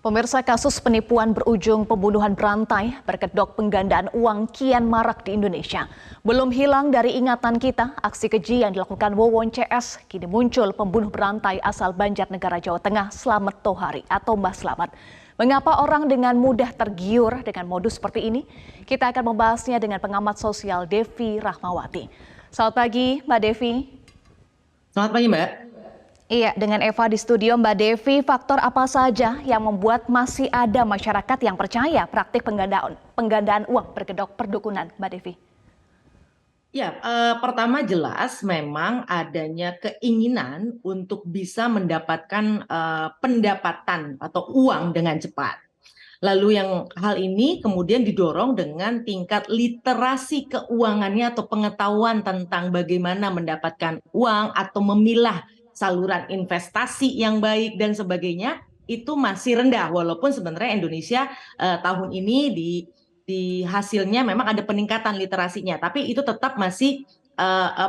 Pemirsa, kasus penipuan berujung pembunuhan berantai berkedok penggandaan uang kian marak di Indonesia. Belum hilang dari ingatan kita, aksi keji yang dilakukan Wawon CS kini muncul pembunuh berantai asal Banjarnegara, Jawa Tengah, Slamet Tohari atau Mbah Slamet. Mengapa orang dengan mudah tergiur dengan modus seperti ini? Kita akan membahasnya dengan pengamat sosial Devi Rahmawati. Selamat pagi, Mbak Devi. Selamat pagi, Mbak. Iya, dengan Eva di studio. Mbak Devi, faktor apa saja yang membuat masih ada masyarakat yang percaya praktik penggandaan uang berkedok perdukunan, Mbak Devi? Ya, pertama jelas memang adanya keinginan untuk bisa mendapatkan pendapatan atau uang dengan cepat. Lalu yang hal ini kemudian didorong dengan tingkat literasi keuangannya atau pengetahuan tentang bagaimana mendapatkan uang atau memilah saluran investasi yang baik dan sebagainya itu masih rendah, walaupun sebenarnya Indonesia tahun ini di hasilnya memang ada peningkatan literasinya, tapi itu tetap masih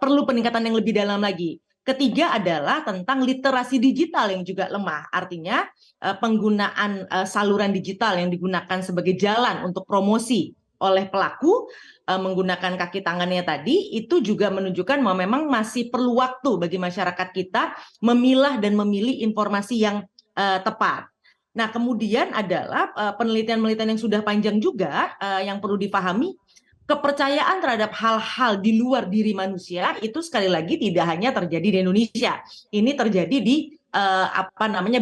perlu peningkatan yang lebih dalam lagi. Ketiga adalah tentang literasi digital yang juga lemah, artinya penggunaan saluran digital yang digunakan sebagai jalan untuk promosi oleh pelaku menggunakan kaki tangannya tadi, itu juga menunjukkan bahwa memang masih perlu waktu bagi masyarakat kita memilah dan memilih informasi yang tepat. Nah, kemudian adalah penelitian-penelitian yang sudah panjang juga yang perlu dipahami. Kepercayaan terhadap hal-hal di luar diri manusia itu sekali lagi tidak hanya terjadi di Indonesia. Ini terjadi di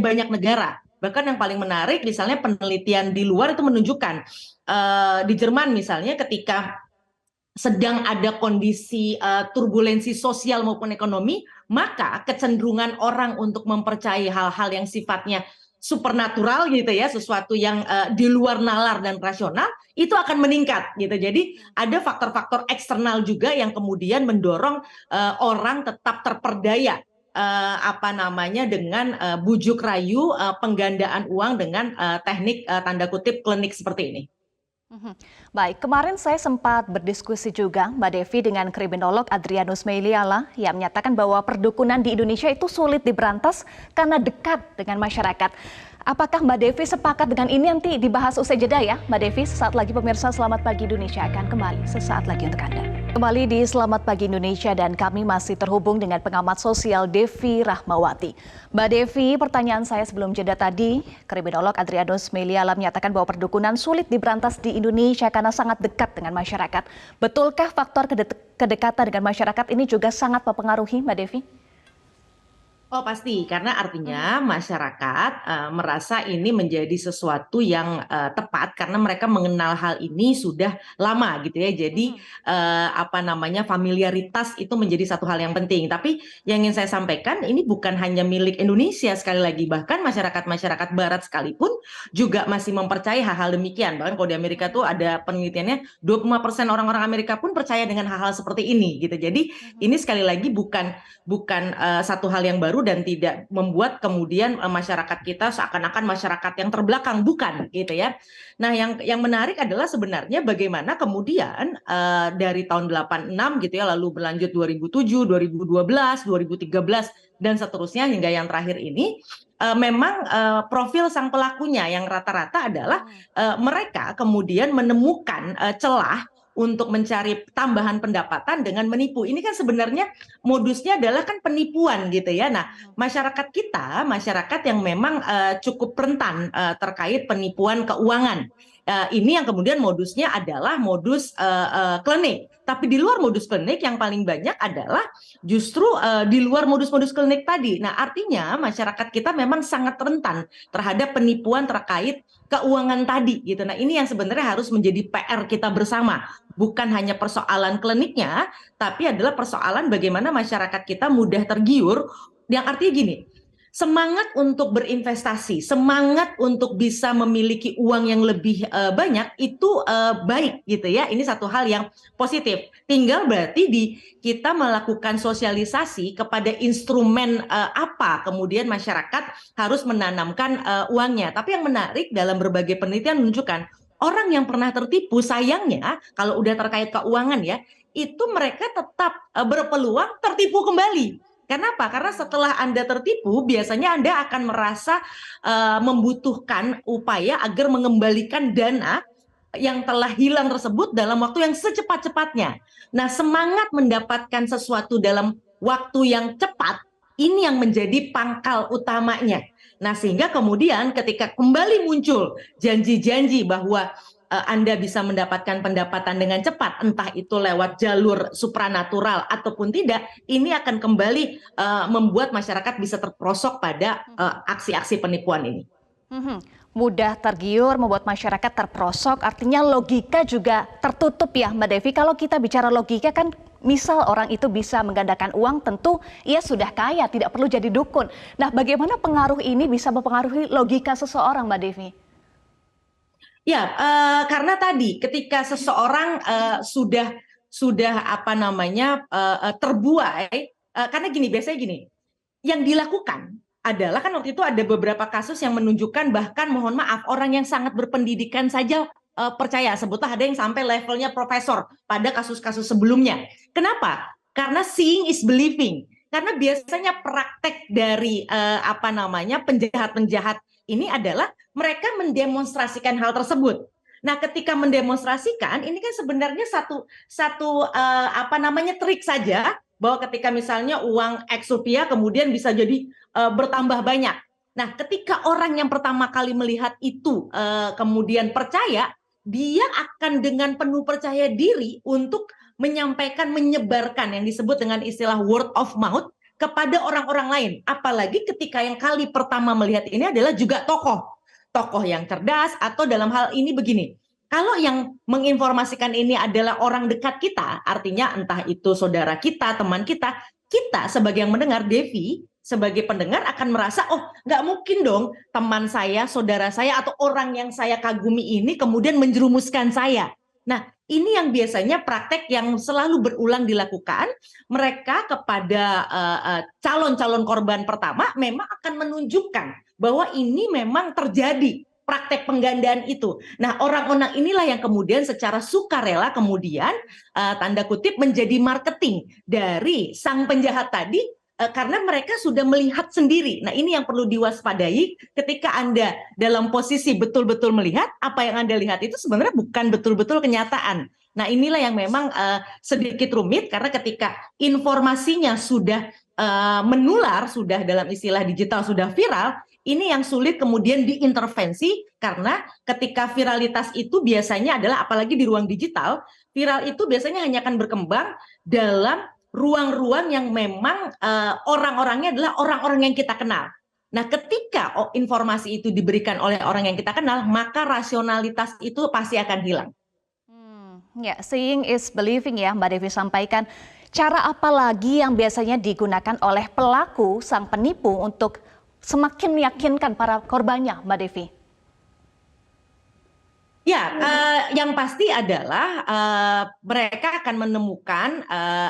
banyak negara. Bahkan yang paling menarik misalnya penelitian di luar itu menunjukkan di Jerman misalnya ketika sedang ada kondisi turbulensi sosial maupun ekonomi, maka kecenderungan orang untuk mempercayai hal-hal yang sifatnya supernatural gitu ya, sesuatu yang di luar nalar dan rasional itu akan meningkat gitu. Jadi ada faktor-faktor eksternal juga yang kemudian mendorong orang tetap terperdaya dengan bujuk rayu penggandaan uang dengan teknik tanda kutip klinik seperti ini. Baik, kemarin saya sempat berdiskusi juga Mbak Devi dengan kriminolog Adrianus Meiliala yang menyatakan bahwa perdukunan di Indonesia itu sulit diberantas karena dekat dengan masyarakat. Apakah Mbak Devi sepakat dengan ini? Nanti dibahas usai jeda ya Mbak Devi. Sesaat lagi pemirsa Selamat Pagi Indonesia akan kembali sesaat lagi untuk Anda. Kembali di Selamat Pagi Indonesia dan kami masih terhubung dengan pengamat sosial Devi Rahmawati. Mbak Devi, pertanyaan saya sebelum jeda tadi, kriminolog Adrianus Meiliala menyatakan bahwa perdukunan sulit diberantas di Indonesia karena sangat dekat dengan masyarakat. Betulkah faktor kedekatan dengan masyarakat ini juga sangat mempengaruhi Mbak Devi? Oh pasti, karena artinya masyarakat merasa ini menjadi sesuatu yang tepat karena mereka mengenal hal ini sudah lama gitu ya. Jadi familiaritas itu menjadi satu hal yang penting. Tapi yang ingin saya sampaikan ini bukan hanya milik Indonesia sekali lagi, bahkan masyarakat Barat sekalipun juga masih mempercayai hal-hal demikian. Bahkan kalau di Amerika tuh ada penelitiannya 25% orang-orang Amerika pun percaya dengan hal-hal seperti ini gitu. Jadi ini sekali lagi bukan satu hal yang baru dan tidak membuat kemudian masyarakat kita seakan-akan masyarakat yang terbelakang, bukan gitu ya. Nah, yang menarik adalah sebenarnya bagaimana kemudian dari tahun 86 gitu ya, lalu berlanjut 2007, 2012, 2013 dan seterusnya hingga yang terakhir ini memang profil sang pelakunya yang rata-rata adalah mereka kemudian menemukan celah untuk mencari tambahan pendapatan dengan menipu. Ini kan sebenarnya modusnya adalah kan penipuan gitu ya. Nah, masyarakat kita, masyarakat yang memang cukup rentan terkait penipuan keuangan. Ini yang kemudian modusnya adalah modus klinik. Tapi di luar modus klinik yang paling banyak adalah justru di luar modus-modus klinik tadi. Nah, artinya masyarakat kita memang sangat rentan terhadap penipuan terkait keuangan tadi gitu. Nah, ini yang sebenarnya harus menjadi PR kita bersama. Bukan hanya persoalan kliniknya, tapi adalah persoalan bagaimana masyarakat kita mudah tergiur. Yang artinya gini, semangat untuk berinvestasi, semangat untuk bisa memiliki uang yang lebih banyak itu baik gitu ya. Ini satu hal yang positif. Tinggal berarti kita melakukan sosialisasi kepada instrumen apa kemudian masyarakat harus menanamkan uangnya. Tapi yang menarik dalam berbagai penelitian menunjukkan orang yang pernah tertipu sayangnya kalau udah terkait keuangan ya, itu mereka tetap berpeluang tertipu kembali. Kenapa? Karena setelah Anda tertipu, biasanya Anda akan merasa membutuhkan upaya agar mengembalikan dana yang telah hilang tersebut dalam waktu yang secepat-cepatnya. Nah, semangat mendapatkan sesuatu dalam waktu yang cepat, ini yang menjadi pangkal utamanya. Nah, sehingga kemudian ketika kembali muncul janji-janji bahwa Anda bisa mendapatkan pendapatan dengan cepat, entah itu lewat jalur supranatural ataupun tidak, ini akan kembali membuat masyarakat bisa terperosok pada aksi-aksi penipuan ini. Mudah tergiur, membuat masyarakat terperosok, artinya logika juga tertutup ya Mbak Devi. Kalau kita bicara logika kan, misal orang itu bisa menggandakan uang, tentu ia sudah kaya, tidak perlu jadi dukun. Nah, bagaimana pengaruh ini bisa mempengaruhi logika seseorang Mbak Devi? Ya, karena tadi ketika seseorang sudah apa namanya terbuai, karena gini, biasanya gini, yang dilakukan adalah kan waktu itu ada beberapa kasus yang menunjukkan bahkan mohon maaf orang yang sangat berpendidikan saja percaya, sebutlah ada yang sampai levelnya profesor pada kasus-kasus sebelumnya. Kenapa? Karena seeing is believing. Karena biasanya praktek dari apa namanya penjahat-penjahat ini adalah mereka mendemonstrasikan hal tersebut. Nah, ketika mendemonstrasikan, ini kan sebenarnya satu apa namanya trik saja bahwa ketika misalnya uang X rupiah kemudian bisa jadi bertambah banyak. Nah, ketika orang yang pertama kali melihat itu kemudian percaya, dia akan dengan penuh percaya diri untuk menyampaikan, menyebarkan yang disebut dengan istilah word of mouth kepada orang-orang lain. Apalagi ketika yang kali pertama melihat ini adalah juga tokoh yang cerdas, atau dalam hal ini begini, kalau yang menginformasikan ini adalah orang dekat kita, artinya entah itu saudara kita, teman kita, kita sebagai yang mendengar, Devi sebagai pendengar akan merasa, oh nggak mungkin dong teman saya, saudara saya, atau orang yang saya kagumi ini kemudian menjerumuskan saya. Nah, ini yang biasanya praktek yang selalu berulang dilakukan. Mereka kepada calon-calon korban pertama memang akan menunjukkan bahwa ini memang terjadi praktek penggandaan itu. Nah, orang-orang inilah yang kemudian secara sukarela kemudian tanda kutip menjadi marketing dari sang penjahat tadi, karena mereka sudah melihat sendiri. Nah, ini yang perlu diwaspadai ketika Anda dalam posisi betul-betul melihat apa yang Anda lihat itu sebenarnya bukan betul-betul kenyataan. Nah, inilah yang memang sedikit rumit karena ketika informasinya sudah menular, sudah dalam istilah digital sudah viral, ini yang sulit kemudian diintervensi karena ketika viralitas itu biasanya adalah, apalagi di ruang digital, viral itu biasanya hanya akan berkembang dalam ruang-ruang yang memang orang-orangnya adalah orang-orang yang kita kenal. Nah, ketika informasi itu diberikan oleh orang yang kita kenal, maka rasionalitas itu pasti akan hilang. Ya, seeing is believing ya Mbak Devi sampaikan. Cara apa lagi yang biasanya digunakan oleh pelaku sang penipu untuk semakin meyakinkan para korbannya, Mbak Devi? Ya, yang pasti adalah mereka akan menemukan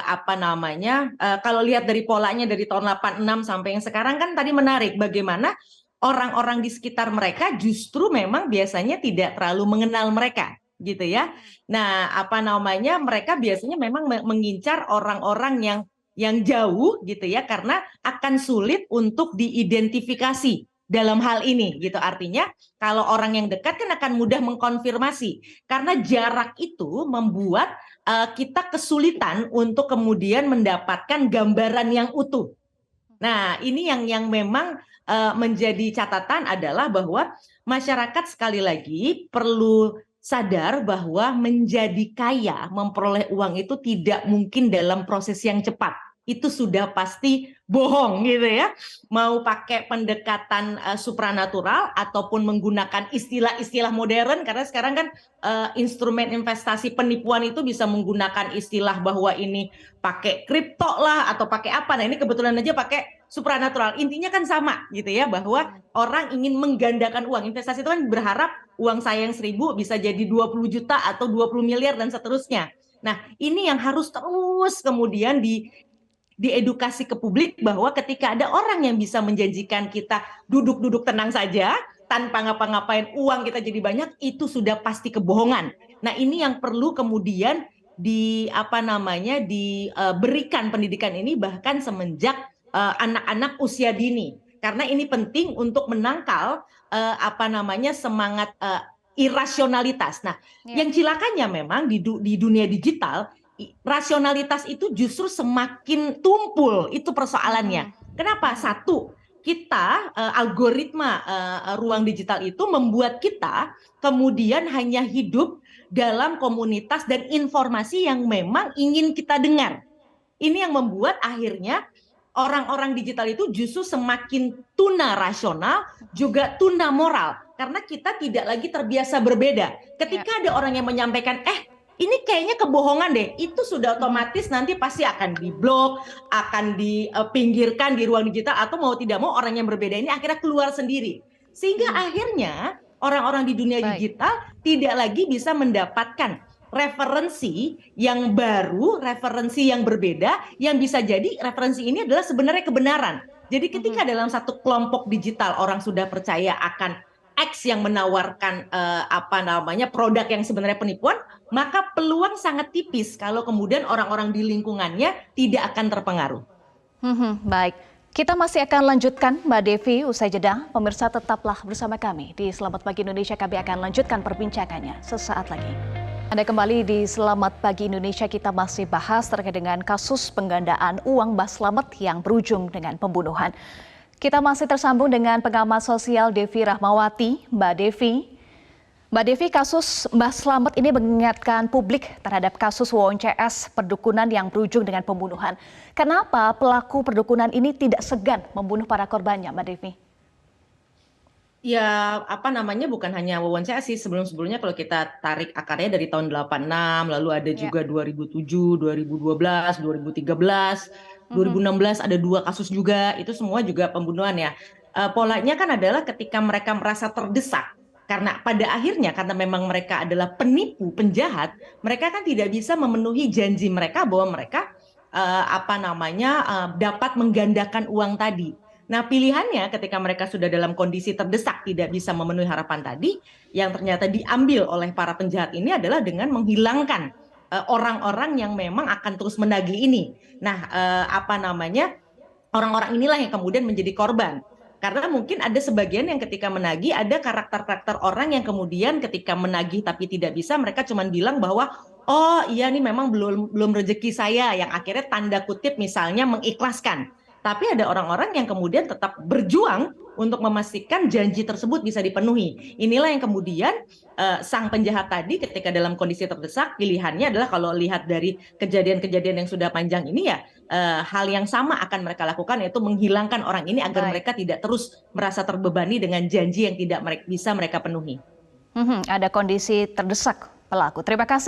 apa namanya, kalau lihat dari polanya dari tahun 86 sampai yang sekarang kan tadi menarik bagaimana orang-orang di sekitar mereka justru memang biasanya tidak terlalu mengenal mereka, gitu ya. Nah, apa namanya, mereka biasanya memang mengincar orang-orang yang jauh, gitu ya, karena akan sulit untuk diidentifikasi dalam hal ini, gitu. Artinya kalau orang yang dekat kan akan mudah mengkonfirmasi karena jarak itu membuat kita kesulitan untuk kemudian mendapatkan gambaran yang utuh. Nah, ini yang memang menjadi catatan adalah bahwa masyarakat sekali lagi perlu sadar bahwa menjadi kaya, memperoleh uang itu tidak mungkin dalam proses yang cepat. Itu sudah pasti bohong gitu ya. Mau pakai pendekatan supranatural ataupun menggunakan istilah-istilah modern, karena sekarang kan instrumen investasi penipuan itu bisa menggunakan istilah bahwa ini pakai kripto lah atau pakai apa. Nah, ini kebetulan aja pakai supranatural. Intinya kan sama gitu ya, bahwa orang ingin menggandakan uang. Investasi itu kan berharap uang saya yang 1.000 bisa jadi 20 juta atau 20 miliar dan seterusnya. Nah, ini yang harus terus kemudian diedukasi ke publik bahwa ketika ada orang yang bisa menjanjikan kita duduk-duduk tenang saja tanpa ngapa-ngapain uang kita jadi banyak, itu sudah pasti kebohongan. Nah, ini yang perlu kemudian diberikan pendidikan ini bahkan semenjak anak-anak usia dini. Karena ini penting untuk menangkal semangat irasionalitas. Nah, Ya. yang cilakanya memang di dunia digital rasionalitas itu justru semakin tumpul, itu persoalannya. Mhm. Kenapa? Mhm. Satu, kita algoritma ruang digital itu membuat kita kemudian hanya hidup dalam komunitas dan informasi yang memang ingin kita dengar. Ini yang membuat akhirnya orang-orang digital itu justru semakin tuna rasional, juga tuna moral. Karena kita tidak lagi terbiasa berbeda. Ya. Ketika ada orang yang menyampaikan, ini kayaknya kebohongan deh, itu sudah Mhm. otomatis nanti pasti akan diblok, akan dipinggirkan di ruang digital, atau mau tidak mau orang yang berbeda ini akhirnya keluar sendiri. Sehingga Mhm. akhirnya orang-orang di dunia Baik. digital tidak lagi bisa mendapatkan referensi yang baru, referensi yang berbeda, yang bisa jadi referensi ini adalah sebenarnya kebenaran. Jadi ketika Mhm. dalam satu kelompok digital orang sudah percaya akan X yang menawarkan produk yang sebenarnya penipuan, maka peluang sangat tipis kalau kemudian orang-orang di lingkungannya tidak akan terpengaruh. Baik, kita masih akan lanjutkan Mbak Devi usai jeda. Pemirsa tetaplah bersama kami di Selamat Pagi Indonesia. Kami akan lanjutkan perbincangannya sesaat lagi. Anda kembali di Selamat Pagi Indonesia. Kita masih bahas terkait dengan kasus penggandaan uang Mbah Slamet yang berujung dengan pembunuhan. Kita masih tersambung dengan pengamat sosial Devi Rahmawati. Mbak Devi, kasus Mbah Slamet ini mengingatkan publik terhadap kasus WONCS perdukunan yang berujung dengan pembunuhan. Kenapa pelaku perdukunan ini tidak segan membunuh para korbannya, Mbak Devi? Ya, bukan hanya wawancara sih, sebelum-sebelumnya kalau kita tarik akarnya dari tahun 86, lalu ada Ya. juga 2007, 2012, 2013, Mhm. 2016 ada 2 kasus juga, itu semua juga pembunuhan ya. Polanya kan adalah ketika mereka merasa terdesak, karena pada akhirnya karena memang mereka adalah penipu, penjahat, mereka kan tidak bisa memenuhi janji mereka bahwa mereka dapat menggandakan uang tadi. Nah, pilihannya ketika mereka sudah dalam kondisi terdesak tidak bisa memenuhi harapan tadi, yang ternyata diambil oleh para penjahat ini adalah dengan menghilangkan orang-orang yang memang akan terus menagih ini. Nah, orang-orang inilah yang kemudian menjadi korban. Karena mungkin ada sebagian yang ketika menagih ada karakter-karakter orang yang kemudian ketika menagih tapi tidak bisa, mereka cuma bilang bahwa oh iya nih memang belum rezeki saya, yang akhirnya tanda kutip misalnya mengikhlaskan. Tapi ada orang-orang yang kemudian tetap berjuang untuk memastikan janji tersebut bisa dipenuhi. Inilah yang kemudian sang penjahat tadi ketika dalam kondisi terdesak, pilihannya adalah kalau lihat dari kejadian-kejadian yang sudah panjang ini ya, hal yang sama akan mereka lakukan, yaitu menghilangkan orang ini agar Baik. mereka tidak terus merasa terbebani dengan janji yang tidak bisa mereka penuhi. Ada kondisi terdesak pelaku. Terima kasih.